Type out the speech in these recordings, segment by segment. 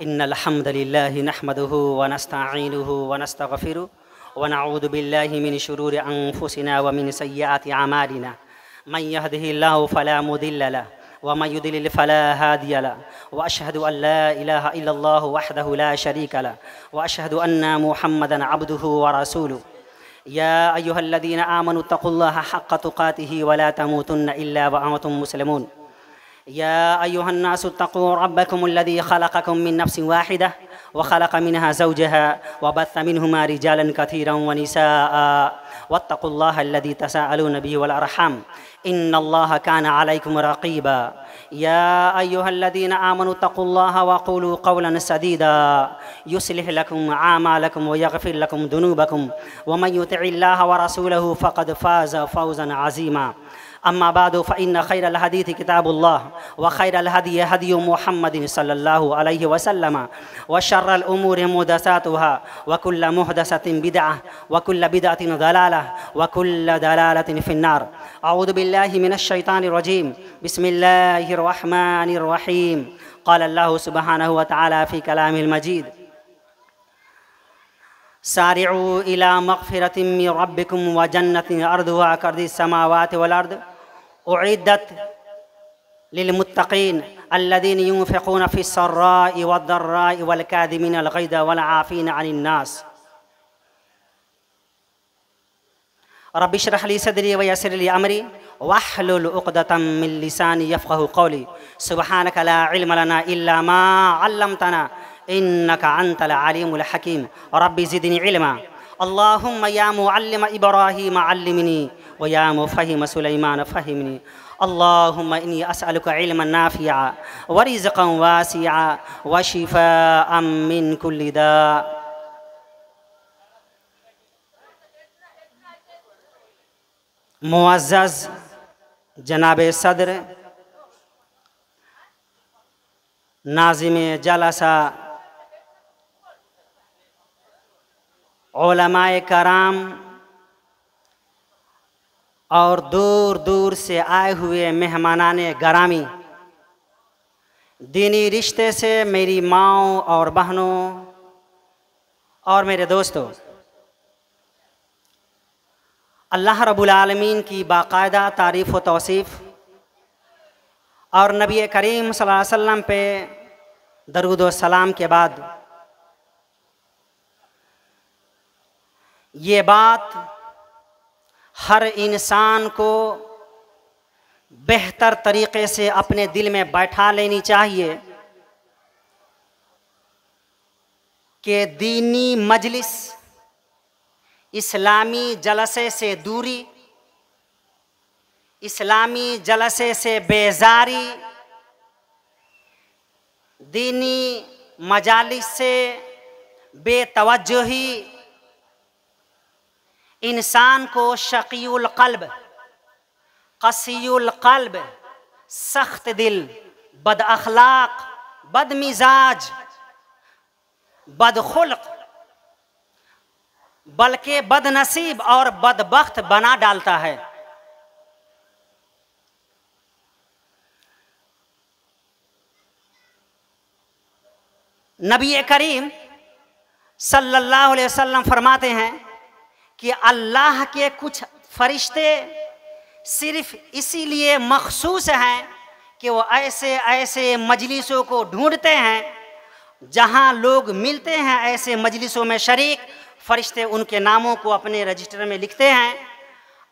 इन्नल हम्दलिल्लाहि नहमदुहु व नस्तईनुहु व नस्तगफिरुहु व नऊज़ु बिल्लाहि मिन शुरूरि अनफुसिना व मिन सय्यिआति अमालिना मन यहदिहिल्लाहु फला मुदिल्ल लहु व मन युद्लिल फला हादिय लहु व अशहदु अन ला इलाहा इल्लल्लाहु वहदहु ला शरीका लहु व अशहदु अन्ना मुहम्मदन अब्दुहु व रसूलुहु या अय्युहल्लज़ीना आमनु तक़ुल्लाहा हक़्क़ तुक़ातिहि व ला तमूतुन्ना इल्ला व अंतुम मुस्लिमून या अय्युहन्नासु तक़ू रब्बकुमुल्लज़ी ख़लक़कुम मिन नफ्सिन वाहिदा व ख़लक़ मिनहा ज़ौजहा व बस्स मिनहुमा रिजालन कसीरन व निसाअ वत्तक़ुल्लाहा अल्लज़ी तसाअलून बिही वल अर्हम इन्नल्लाहा काना अलैकुम रक़ीबा या अय्युहल्लज़ीना आमनु तक़ुल्लाहा व क़ूलू क़ौलन सदीदा युस्लिह लकुम आमालकुम व यग़फ़िर लकुम दुनूबकुम व मन युतिइल्लाह व रसूलहु फ़क़द फ़ाज़ फ़ौज़न अज़ीमा अम्मा बादु फ़इन्न खैरल हदीथि किताबुल्लाह व खैरल हदी हदी मुहम्मदिन सल्लल्लाहु अलैहि वसल्लम व शर्रल उमूरि मुहदसातुहा व कुल्ल मुहदसतिन बिदअह व कुल्ल बिदअतिन दलालह व कुल्ल दलालतिन फिन्नार अऊज़ु बिल्लाहि मिनश शैतानिर रजीम बिस्मिल्लाहिर रहमानिर रहीम क़ाल अल्लाहु सुब्हानहु व तआला फ़ी कलामिल मजीद सारिऊ इला मग़फ़िरतिन मिन रब्बिकुम व जन्नतिन अर्दुहा कर्दिस समावाति वल अर्द उइद्दत लिलमुत्तक़ीन अल्लज़ीना युनफ़िक़ून फ़िस्सर्राइ वद्दर्राइ वल काज़िमीनल ग़ैज़ वल आफ़ीना अनिन नास रब्बि इश्रह ली सदरी व यस्सिर ली अमरी वहलुल उक़दतम मिन लिसानी यफ़क़हू क़ौली सुब्हानका ला इल्म लना इल्ला मा अल्लमतना इन्नका अंतल अलीमुल हकीम रब्बि ज़िदनी इल्मा अल्लाहुम्मा या मुअल्लिम इब्राहीम अल्लिमनी व या मुफ़हिम सुलैमान फ़हिमनी अल्लाहुम्मा इन्नी अस्अलुका इल्मन नाफ़िअ व रिज़्क़न वासिअ व शिफ़ाअन मिन कुल्लि दा। मुअज़्ज़ज़ जनाबे सदर नाज़िमे जलसा उलमाए कराम और दूर दूर से आए हुए मेहमानाने गरामी, दीनी रिश्ते से मेरी माँओं और बहनों और मेरे दोस्तों, अल्लाह रब्बुल आलमीन की बाकायदा तारीफ़ व तौसीफ़ और नबी करीम सल्लल्लाहु अलैहि वसल्लम पे दरूद व सलाम के बाद ये बात हर इंसान को बेहतर तरीक़े से अपने दिल में बैठा लेनी चाहिए कि दीनी मजलिस, इस्लामी जलसे से दूरी, इस्लामी जलसे से बेजारी, दीनी मजालिस से बेतवज्जोही इंसान को शक़ीउल क़ल्ब, क़सीयुल क़ल्ब, सख्त दिल, बद अखलाक, बद मिजाज, बदखुल्क, बल्कि बदनसीब और बदबख्त बना डालता है। नबी करीम सल्लल्लाहु अलैहि वसल्लम फरमाते हैं कि अल्लाह के कुछ फरिश्ते सिर्फ इसीलिए मखसूस हैं कि वो ऐसे ऐसे मजलिसों को ढूंढते हैं जहां लोग मिलते हैं। ऐसे मजलिसों में शरीक फरिश्ते उनके नामों को अपने रजिस्टर में लिखते हैं।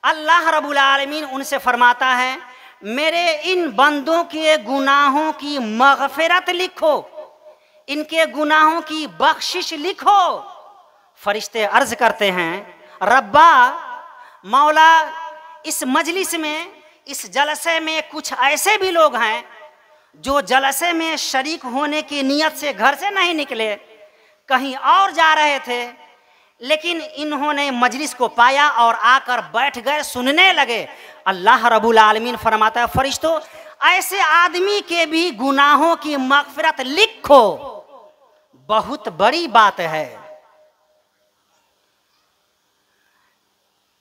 अल्लाह रब्बुल आलमीन उनसे फरमाता है, मेरे इन बंदों के गुनाहों की मग़फ़िरत लिखो, इनके गुनाहों की बख्शिश लिखो। फरिश्ते अर्ज़ करते हैं, रब्बा मौला, इस मजलिस में, इस जलसे में कुछ ऐसे भी लोग हैं जो जलसे में शरीक होने की नीयत से घर से नहीं निकले, कहीं और जा रहे थे, लेकिन इन्होंने मजलिस को पाया और आकर बैठ गए, सुनने लगे। अल्लाह रब्बुल आलमीन फरमाता है, फरिश्तों, ऐसे आदमी के भी गुनाहों की मग़फ़िरत लिखो, बहुत बड़ी बात है।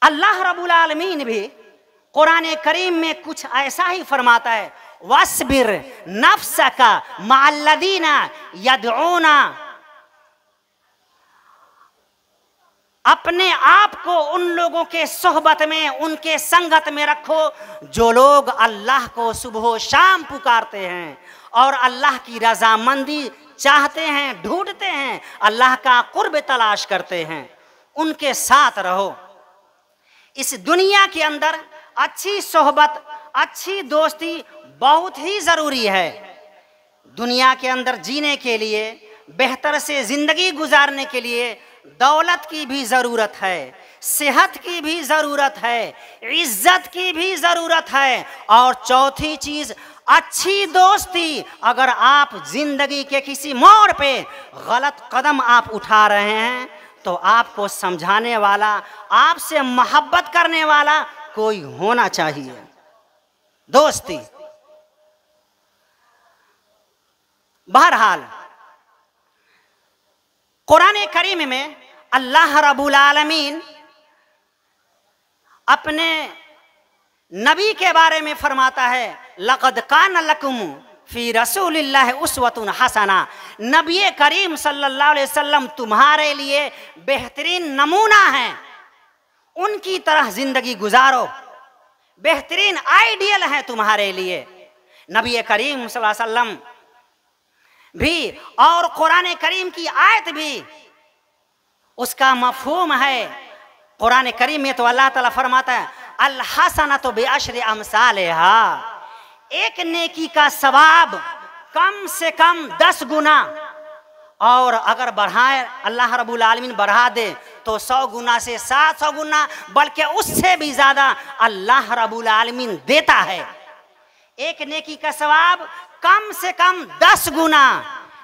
अल्लाह रब्बुल आलमीन भी कुरान करीम में कुछ ऐसा ही फरमाता है, वस्बिर नफ्सका मअल्लज़ीना यदऊना, अपने आप को उन लोगों के सोहबत में, उनके संगत में रखो जो लोग अल्लाह को सुबह शाम पुकारते हैं और अल्लाह की रजामंदी चाहते हैं, ढूंढते हैं, अल्लाह का कुर्ब तलाश करते हैं। उनके साथ रहो। इस दुनिया के अंदर अच्छी सोहबत, अच्छी दोस्ती बहुत ही ज़रूरी है। दुनिया के अंदर जीने के लिए, बेहतर से ज़िंदगी गुजारने के लिए दौलत की भी ज़रूरत है, सेहत की भी ज़रूरत है, इज्जत की भी ज़रूरत है, और चौथी चीज़ अच्छी दोस्ती। अगर आप ज़िंदगी के किसी मोड़ पे गलत कदम आप उठा रहे हैं तो आपको समझाने वाला, आपसे मोहब्बत करने वाला कोई होना चाहिए। दोस्ती। बहरहाल कुरान करीम में अल्लाह रब्बुल आलमीन अपने नबी के बारे में फरमाता है, लक़द कान लकुम फ़ी रसूलिल्लाहि उस्वतुन हसना। नबी करीम सल्लल्लाहु अलैहि वसल्लम तुम्हारे लिए बेहतरीन नमूना है, उनकी तरह जिंदगी गुजारो, बेहतरीन आइडियल है तुम्हारे लिए नबी करीम सल्लल्लाहु अलैहि वसल्लम भी। और कुरान करीम की आयत भी उसका मफहूम है। कुरान करीम में तो अल्लाह ताला फरमाता है, अल हसनतु बिअशरि अमसालिहा, एक नेकी का सवाब कम से कम 10 गुना, और अगर बढ़ाए अल्लाह रब्बुल आलमीन बढ़ा दे तो 100 गुना से 700 गुना, बल्कि उससे भी ज़्यादा अल्लाह रब्बुल आलमीन देता है। एक नेकी का सवाब कम से कम 10 गुना।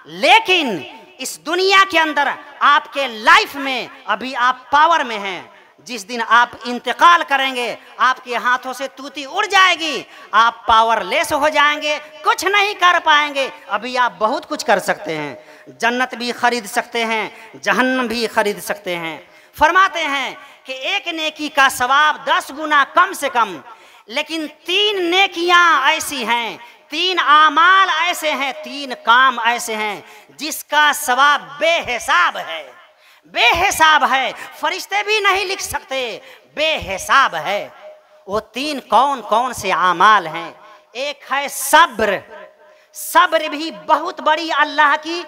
लेकिन इस दुनिया के अंदर आपके लाइफ में अभी आप पावर में हैं, जिस दिन आप इंतकाल करेंगे आपके हाथों से तूती उड़ जाएगी, आप पावरलेस हो जाएंगे, कुछ नहीं कर पाएंगे। अभी आप बहुत कुछ कर सकते हैं, जन्नत भी खरीद सकते हैं, जहन्नम भी खरीद सकते हैं। फरमाते हैं कि एक नेकी का सवाब 10 गुना कम से कम, लेकिन 3 नेकियां ऐसी हैं, 3 आमाल ऐसे हैं, 3 काम ऐसे हैं जिसका सवाब बेहिसाब है, बेहिसाब है, फरिश्ते भी नहीं लिख सकते, बेहिसाब है। वो 3 कौन कौन से आमाल हैं? एक है सब्र। सब्र भी बहुत बड़ी अल्लाह की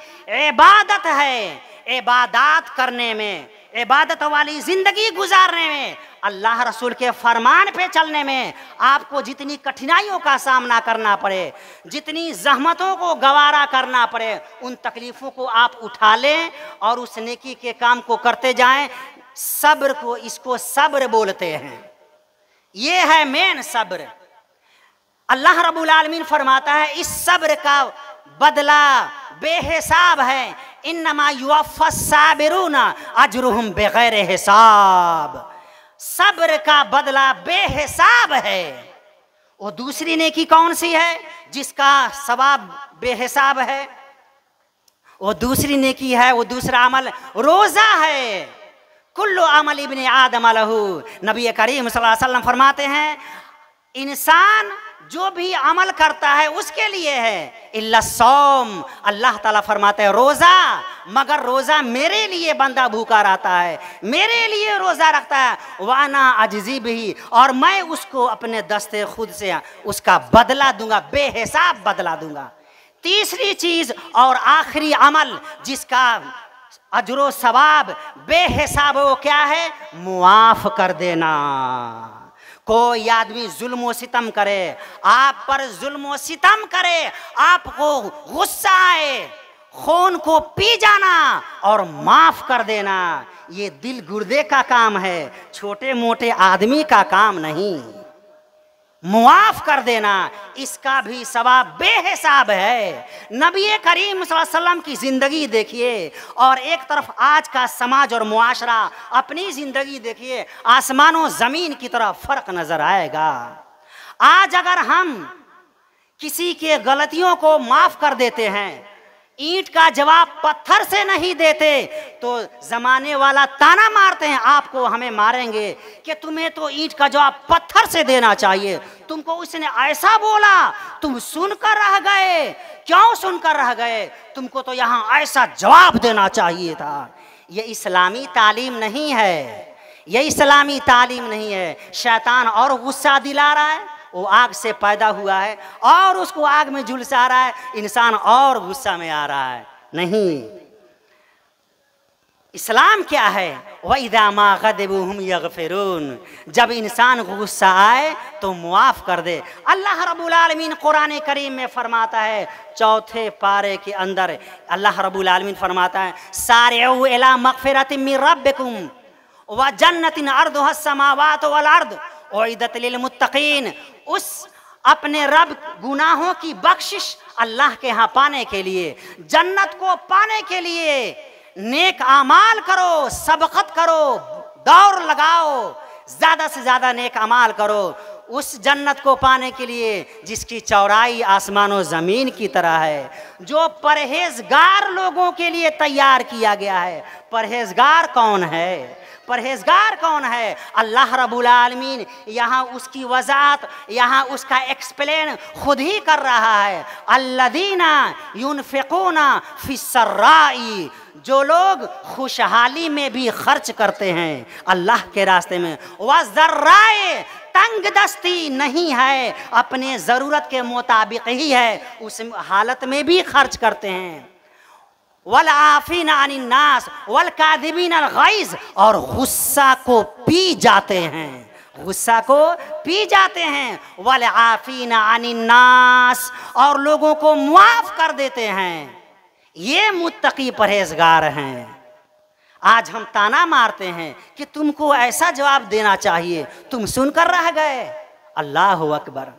इबादत है। इबादत करने में, इबादत वाली जिंदगी गुजारने में, अल्लाह रसूल के फरमान पे चलने में आपको जितनी कठिनाइयों का सामना करना पड़े, जितनी जहमतों को गवारा करना पड़े, उन तकलीफ़ों को आप उठा लें और उस नेकी के काम को करते जाएं। सब्र को, इसको सब्र बोलते हैं। ये है मेन सब्र। अल्लाह रब्बुल आलमीन फरमाता है इस सब्र का बदला बेहिसाब है। इन्नमा युवफ़्फ़स साबिरूना अजरुहुम बिगैर हिसाब। सब्र का बदला बेहिसाब है। वो दूसरी नेकी कौन सी है जिसका सवाब बेहिसाब है? वो दूसरी नेकी है, वो दूसरा अमल रोज़ा है। कुल्लु अमल इब्न आदम लहू। नबी करीम सल्लल्लाहु अलैहि वसल्लम फरमाते हैं इंसान जो भी अमल करता है उसके लिए है, इल्ला सौम। अल्लाह ताला फरमाते हैं रोज़ा, मगर रोज़ा मेरे लिए बंदा भूखा रहता है, मेरे लिए रोज़ा रखता है, वाना अजज़ी भी, और मैं उसको अपने दस्ते खुद से उसका बदला दूंगा, बेहिसाब बदला दूंगा। तीसरी चीज़ और आखिरी अमल जिसका अजरो सवाब बेहिसाब, वो क्या है? मुआफ़ कर देना। कोई आदमी जुल्म व सितम करे, आप पर जुल्म व सितम करे, आपको गुस्सा आए, खून को पी जाना और माफ कर देना, ये दिल गुर्दे का काम है, छोटे मोटे आदमी का काम नहीं। मुआफ कर देना, इसका भी सवाब बेहिसाब है। नबी करीम सल्लल्लाहु अलैहि वसल्लम की ज़िंदगी देखिए और एक तरफ आज का समाज और मुआशरा, अपनी ज़िंदगी देखिए, आसमानों ज़मीन की तरफ फ़र्क नज़र आएगा। आज अगर हम किसी के गलतियों को माफ़ कर देते हैं, ईंट का जवाब पत्थर से नहीं देते, तो ज़माने वाला ताना मारते हैं आपको हमें मारेंगे कि तुम्हें तो ईंट का जवाब पत्थर से देना चाहिए, तुमको उसने ऐसा बोला, तुम सुनकर रह गए। क्यों सुनकर रह गए? तुमको तो यहाँ ऐसा जवाब देना चाहिए था। ये इस्लामी तालीम नहीं है, ये इस्लामी तालीम नहीं है। शैतान और गुस्सा दिला रहा है, वो आग से पैदा हुआ है और उसको आग में झुलसा रहा है, इंसान और गुस्सा में आ रहा है। नहीं, इस्लाम क्या है? वइज़ा मा ग़ज़िबू हुम यग़फ़िरून, जब इंसान को गुस्सा आए तो मुआफ़ कर दे। अल्लाह रब्बुल आलमीन कुरान करीम में फरमाता है, चौथे पारे के अंदर अल्लाह रब्बुल आलमीन फरमाता है, सारिऊ इला मग़फ़िरतिन मिन रब्बिकुम व जन्नतिन अर्दुहा अस्समावातु वल अर्द उइद्दत लिल मुत्तक़ीन। उस अपने रब गुनाहों की बख्शिश अल्लाह के यहाँ पाने के लिए, जन्नत को पाने के लिए नेक आमाल करो, सबकत करो, दौड़ लगाओ, ज़्यादा से ज़्यादा नेक अमाल करो उस जन्नत को पाने के लिए जिसकी चौड़ाई आसमान और ज़मीन की तरह है, जो परहेजगार लोगों के लिए तैयार किया गया है। परहेजगार कौन है? परहेजगार कौन है? अल्लाह रब्बुल आलमीन यहाँ उसकी वजाहत, यहाँ उसका एक्सप्लेन खुद ही कर रहा है। अल्लदीना युनफिकूना फिस्सर्राई, जो लोग खुशहाली में भी खर्च करते हैं अल्लाह के रास्ते में, वज़र्राए, तंग दस्ती नहीं है, अपने ज़रूरत के मुताबिक ही है, उस हालत में भी खर्च करते हैं। वल आफीना अनिन नास वल कादिबीन अल गैज़, और गुस्सा को पी जाते हैं, गुस्सा को पी जाते हैं। वल आफीना अनिन नास, और लोगों को मुआफ़ कर देते हैं। ये मुत्तकी परहेजगार हैं। आज हम ताना मारते हैं कि तुमको ऐसा जवाब देना चाहिए, तुम सुनकर रह गए। अल्लाह अकबर।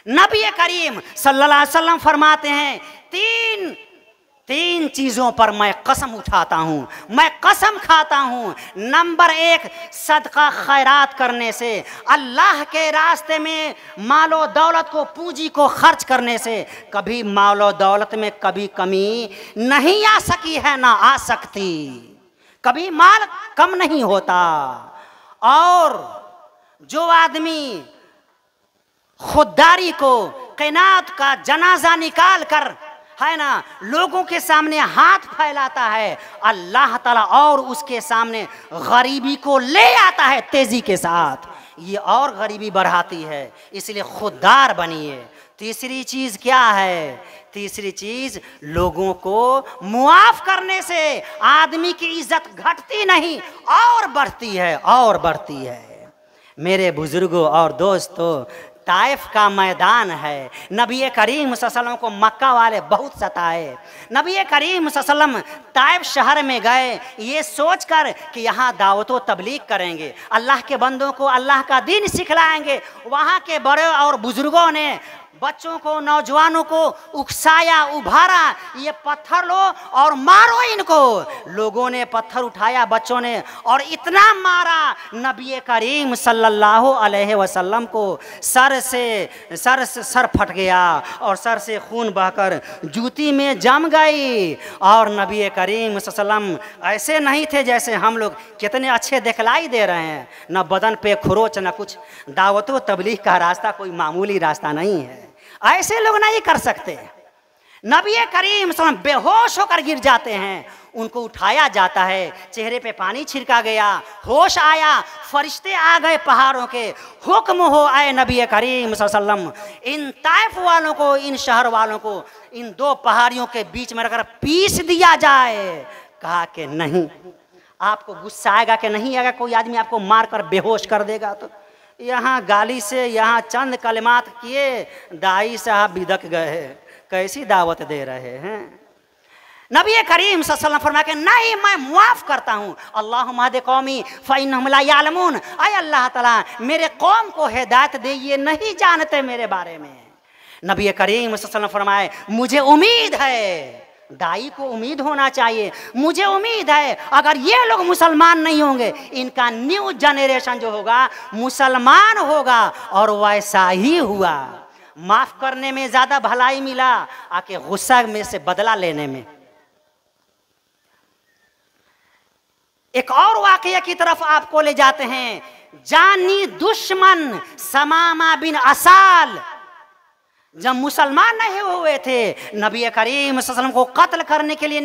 नबी करीम सल्लल्लाहु अलैहि वसल्लम फरमाते हैं, तीन चीज़ों पर मैं कसम उठाता हूँ, मैं कसम खाता हूँ। नंबर 1, सदका खैरात करने से, अल्लाह के रास्ते में मालो दौलत को, पूंजी को खर्च करने से कभी मालो दौलत में कभी कमी नहीं आ सकी है, ना आ सकती। कभी माल कम नहीं होता। और जो आदमी खुददारी को, क़नात का जनाजा निकाल कर, है ना, लोगों के सामने हाथ फैलाता है, अल्लाह ताला और उसके सामने गरीबी को ले आता है तेजी के साथ, ये और गरीबी बढ़ाती है। इसलिए खुददार बनिए। तीसरी चीज़ क्या है? तीसरी चीज़, लोगों को मुआफ़ करने से आदमी की इज्जत घटती नहीं और बढ़ती है, और बढ़ती है। मेरे बुजुर्गों और दोस्तों, ताइफ का मैदान है। नबी करीम सल्लल्लाहु अलैहि वसल्लम को मक्का वाले बहुत सताए। नबी करीम सल्लल्लाहु अलैहि वसल्लम ताइफ शहर में गए ये सोचकर कि यहाँ दावत व तबलीग करेंगे, अल्लाह के बंदों को अल्लाह का दीन सिखलाएंगे। वहाँ के बड़े और बुजुर्गों ने बच्चों को, नौजवानों को उकसाया, उभारा, ये पत्थर लो और मारो इनको। लोगों ने पत्थर उठाया, बच्चों ने, और इतना मारा नबी करीम सल्लल्लाहु अलैहि वसल्लम को सर फट गया और सर से खून बहकर जूती में जम गई। और नबी करीम सल्लल्लाहु अलैहि वसल्लम ऐसे नहीं थे जैसे हम लोग, कितने अच्छे दिखलाई दे रहे हैं, न बदन पे खरोच न कुछ। दावत व तबलीग का रास्ता कोई मामूली रास्ता नहीं है, ऐसे लोग नहीं कर सकते। नबी करीम सल्लल्लाहु अलैहि वसल्लम बेहोश होकर गिर जाते हैं, उनको उठाया जाता है, चेहरे पे पानी छिड़का गया, होश आया, फरिश्ते आ गए पहाड़ों के, हुक्म हो आए नबी करीम सल्लल्लाहु अलैहि वसल्लम, इन ताइफ वालों को, इन शहर वालों को इन दो पहाड़ियों के बीच में रखकर पीस दिया जाए। कहा कि नहीं। आपको गुस्सा आएगा कि नहीं आएगा? कोई आदमी आपको मार कर बेहोश कर देगा तो यहाँ गाली से, यहाँ चंद कलिमात किए, दाई साहब बिदक गए, कैसी दावत दे रहे हैं। नबी करीम सल्लल्लाहु अलैहि वसल्लम फरमाया कि नहीं, मैं मुआफ़ करता हूँ। अल्लाहुम्मा हद कौमी फ़इन्नहुम ला यालमून, आय अल्लाह ताला मेरे कौम को हिदायत दे, ये नहीं जानते मेरे बारे में। नबी करीम सल्लल्लाहु अलैहि वसल्लम फरमाए, मुझे उम्मीद है, दाई को उम्मीद होना चाहिए, मुझे उम्मीद है अगर ये लोग मुसलमान नहीं होंगे, इनका न्यू जनरेशन जो होगा मुसलमान होगा। और वैसा ही हुआ। माफ़ करने में ज़्यादा भलाई मिला आके गुस्सा में से बदला लेने में। एक और वाक़या की तरफ आपको ले जाते हैं। जानी दुश्मन समामा बिन असाल, जब मुसलमान नहीं हुए थे नबी करीम सल्लल्लाहु अलैहि वसल्लम को कत्ल करने के लिए